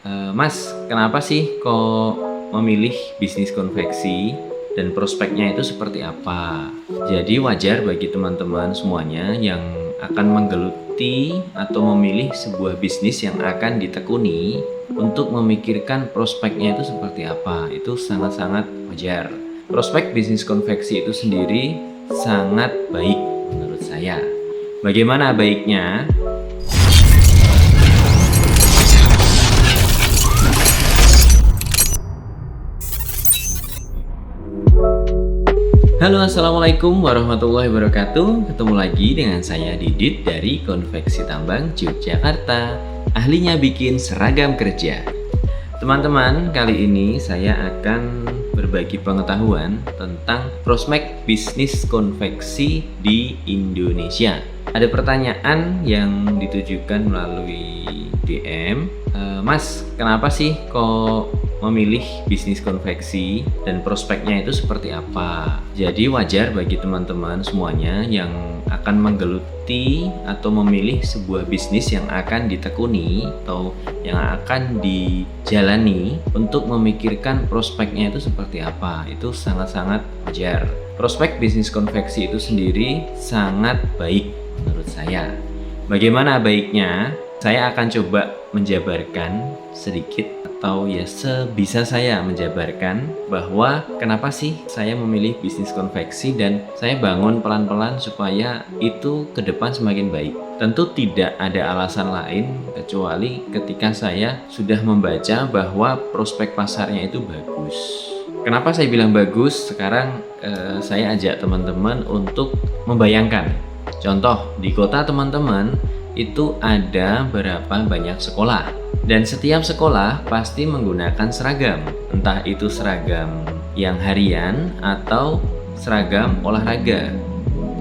Mas, kenapa sih kok memilih bisnis konveksi dan prospeknya itu seperti apa? Jadi wajar bagi teman-teman semuanya yang akan menggeluti atau memilih sebuah bisnis yang akan ditekuni untuk memikirkan prospeknya itu seperti apa. Itu sangat-sangat wajar. Prospek bisnis konveksi itu sendiri sangat baik menurut saya. Bagaimana baiknya? Halo, assalamualaikum warahmatullahi wabarakatuh. Ketemu lagi dengan saya Didit dari Konveksi Tambang Yogyakarta, ahlinya bikin seragam kerja. Teman-teman, kali ini saya akan berbagi pengetahuan tentang prospek bisnis konveksi di Indonesia. Ada pertanyaan yang ditujukan melalui DM, Mas, kenapa sih kok memilih bisnis konveksi dan prospeknya itu seperti apa? Jadi wajar bagi teman-teman semuanya yang akan menggeluti atau memilih sebuah bisnis yang akan ditekuni atau yang akan dijalani untuk memikirkan prospeknya itu seperti apa. Itu sangat-sangat wajar. Prospek bisnis konveksi itu sendiri sangat baik menurut saya. Bagaimana baiknya? Saya akan coba menjabarkan sedikit atau ya sebisa saya menjabarkan bahwa kenapa sih saya memilih bisnis konveksi dan saya bangun pelan-pelan supaya itu ke depan semakin baik. Tentu tidak ada alasan lain kecuali ketika saya sudah membaca bahwa prospek pasarnya itu bagus. Kenapa saya bilang bagus? Sekarang saya ajak teman-teman untuk membayangkan. Contoh, di kota teman-teman itu ada berapa banyak sekolah, dan setiap sekolah pasti menggunakan seragam, entah itu seragam yang harian atau seragam olahraga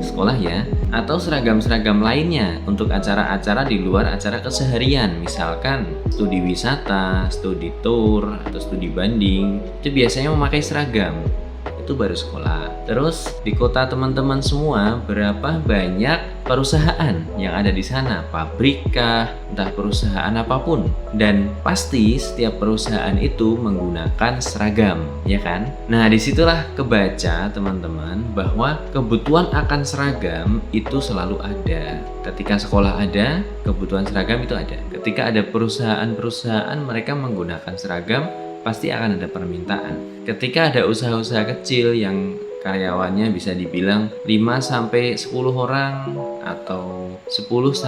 sekolah ya, atau seragam-seragam lainnya untuk acara-acara di luar acara keseharian, misalkan studi wisata, studi tour, atau studi banding. Itu biasanya memakai seragam, itu baru sekolah. Terus di kota teman-teman semua, berapa banyak perusahaan yang ada di sana, pabrik kah, entah perusahaan apapun, dan pasti setiap perusahaan itu menggunakan seragam, ya kan? Nah, disitulah kebaca teman-teman bahwa kebutuhan akan seragam itu selalu ada. Ketika sekolah ada, kebutuhan seragam itu ada. Ketika ada perusahaan-perusahaan mereka menggunakan seragam, pasti akan ada permintaan. Ketika ada usaha-usaha kecil yang karyawannya bisa dibilang 5-10 orang atau 10-50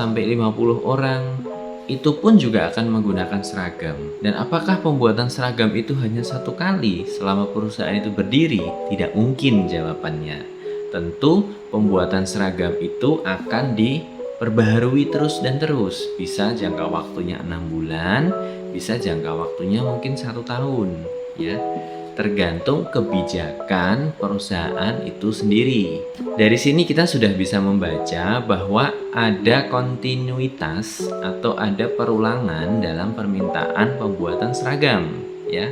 orang, itu pun juga akan menggunakan seragam. Dan apakah pembuatan seragam itu hanya satu kali selama perusahaan itu berdiri? Tidak mungkin jawabannya. Tentu pembuatan seragam itu akan diperbaharui terus dan terus. Bisa jangka waktunya 6 bulan, bisa jangka waktunya mungkin 1 tahun, ya. Tergantung kebijakan perusahaan itu sendiri. Dari sini kita sudah bisa membaca bahwa ada kontinuitas atau ada perulangan dalam permintaan pembuatan seragam, ya.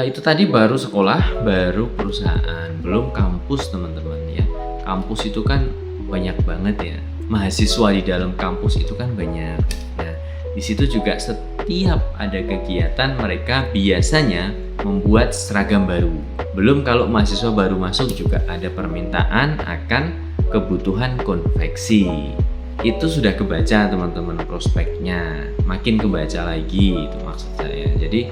Itu tadi baru sekolah, baru perusahaan, belum kampus teman-teman ya. Kampus itu kan banyak banget ya. Mahasiswa di dalam kampus itu kan banyak. Nah, di situ juga setiap ada kegiatan mereka biasanya membuat seragam baru. Belum kalau mahasiswa baru masuk juga ada permintaan akan kebutuhan konveksi. Itu sudah kebaca teman-teman prospeknya. Makin kebaca lagi itu maksud saya. Jadi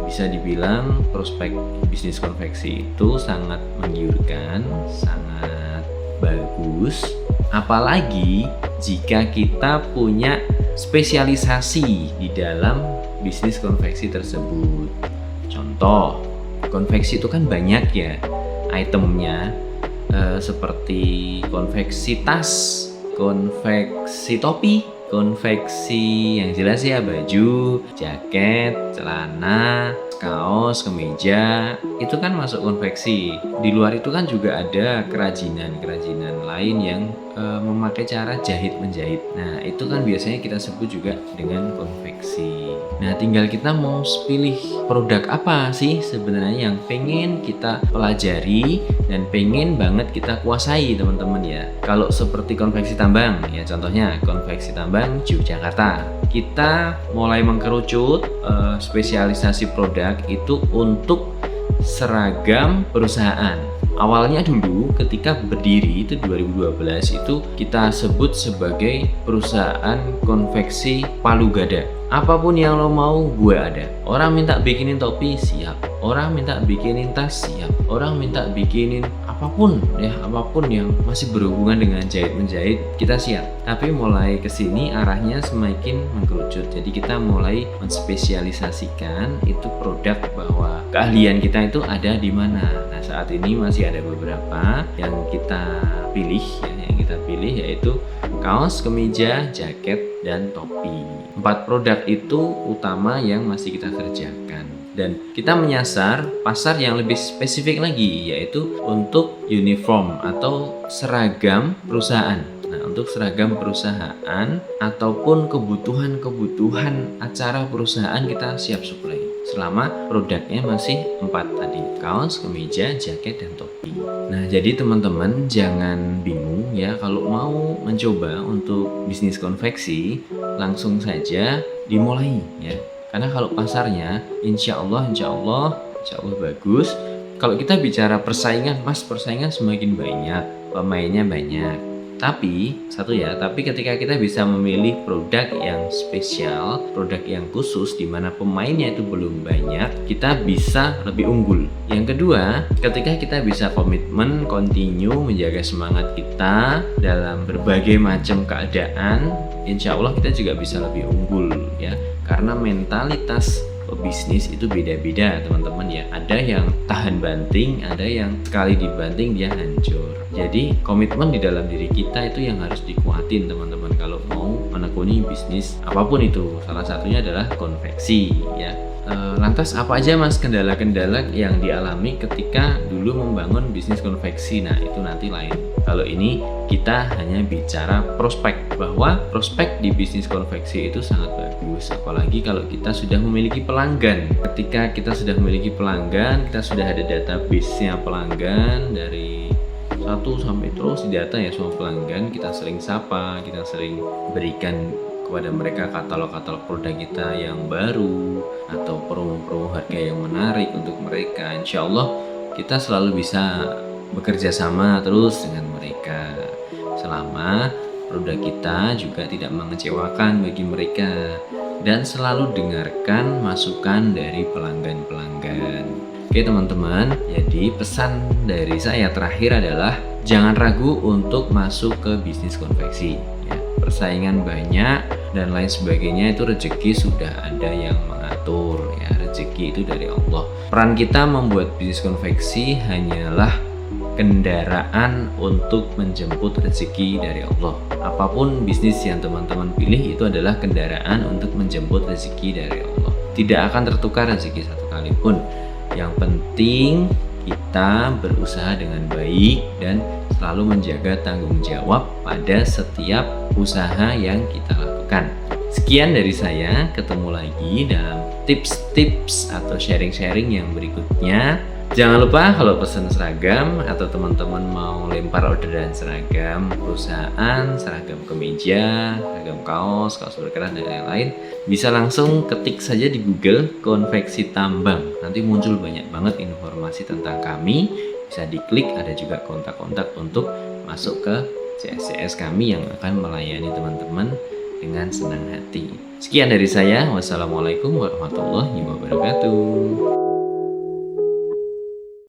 bisa dibilang prospek bisnis konveksi itu sangat menggiurkan, sangat bagus. Apalagi jika kita punya spesialisasi di dalam bisnis konveksi tersebut. Contoh, konveksi itu kan banyak ya itemnya, seperti konveksi tas, konveksi topi, konveksi yang jelas ya baju, jaket, celana, kaos, kemeja, itu kan masuk konveksi. Di luar itu kan juga ada kerajinan-kerajinan lain yang memakai cara jahit menjahit. Nah, itu kan biasanya kita sebut juga dengan konveksi. Nah, tinggal kita mau pilih produk apa sih sebenarnya yang pengen kita pelajari dan pengen banget kita kuasai, teman-teman ya. Kalau seperti konveksi tambang ya, contohnya konveksi tambang Yogyakarta, kita mulai mengkerucut spesialisasi produk itu untuk seragam perusahaan. Awalnya dulu ketika berdiri itu 2012 itu kita sebut sebagai perusahaan konveksi Palu Gada. Apapun yang lo mau gue ada. Orang minta bikinin topi siap, orang minta bikinin tas siap, orang minta bikinin apapun ya, apapun yang masih berhubungan dengan jahit menjahit kita siap. Tapi mulai kesini arahnya semakin mengkerucut. Jadi kita mulai menspesialisasikan itu produk bahwa keahlian kita itu ada di mana. Nah, saat ini masih ada beberapa yang kita pilih ya, yaitu kaos, kemeja, jaket, dan topi. 4 produk itu utama yang masih kita kerjakan. Dan kita menyasar pasar yang lebih spesifik lagi, yaitu untuk uniform atau seragam perusahaan. Nah, untuk seragam perusahaan ataupun kebutuhan acara perusahaan kita siap supply. Selama produknya masih 4 tadi, kaos, kemeja, jaket, dan topi. Nah, jadi teman-teman jangan bingung ya kalau mau mencoba untuk bisnis konveksi, langsung saja dimulai ya. Karena kalau pasarnya insya Allah bagus. Kalau kita bicara persaingan, Mas, persaingan semakin banyak, pemainnya banyak. Tapi ketika kita bisa memilih produk yang spesial, produk yang khusus di mana pemainnya itu belum banyak, kita bisa lebih unggul. Yang kedua, ketika kita bisa komitmen, continue menjaga semangat kita dalam berbagai macam keadaan, insya Allah kita juga bisa lebih unggul ya. Karena mentalitas bisnis itu beda-beda, teman-teman ya. Ada yang tahan banting, ada yang sekali dibanting dia hancur. Jadi komitmen di dalam diri kita itu yang harus dikuatin, teman-teman, kalau mau menekuni bisnis apapun itu. Salah satunya adalah konveksi ya. Lantas apa aja, Mas, kendala-kendala yang dialami ketika dulu membangun bisnis konveksi? Nah, itu nanti lain. Kalau ini kita hanya bicara prospek, bahwa prospek di bisnis konveksi itu sangat bagus, apalagi kalau kita sudah memiliki pelanggan. Ketika kita sudah memiliki pelanggan, kita sudah ada database-nya pelanggan dari 1 sampai terus di data ya, semua pelanggan kita sering sapa, kita sering berikan kepada mereka katalog-katalog produk kita yang baru atau promo-promo harga yang menarik untuk mereka. Insya Allah kita selalu bisa bekerja sama terus dengan mereka selama produk kita juga tidak mengecewakan bagi mereka, dan selalu dengarkan masukan dari pelanggan-pelanggan. Oke teman-teman, jadi pesan dari saya terakhir adalah jangan ragu untuk masuk ke bisnis konveksi ya. Persaingan banyak dan lain sebagainya, itu rezeki sudah ada yang mengatur ya, rezeki itu dari Allah. Peran kita membuat bisnis konveksi hanyalah kendaraan untuk menjemput rezeki dari Allah. Apapun bisnis yang teman-teman pilih itu adalah kendaraan untuk menjemput rezeki dari Allah. Tidak akan tertukar rezeki satu kali pun. Yang penting kita berusaha dengan baik dan selalu menjaga tanggung jawab pada setiap usaha yang kita lakukan. Sekian dari saya, ketemu lagi dalam tips-tips atau sharing-sharing yang berikutnya. Jangan lupa kalau pesan seragam atau teman-teman mau lempar orderan seragam perusahaan, seragam kemeja, seragam kaos berkerah dan lain-lain, bisa langsung ketik saja di Google konveksi tambang. Nanti muncul banyak banget informasi tentang kami. Bisa diklik, ada juga kontak-kontak untuk masuk ke CSCS kami yang akan melayani teman-teman dengan senang hati. Sekian dari saya. Wassalamualaikum warahmatullahi wabarakatuh.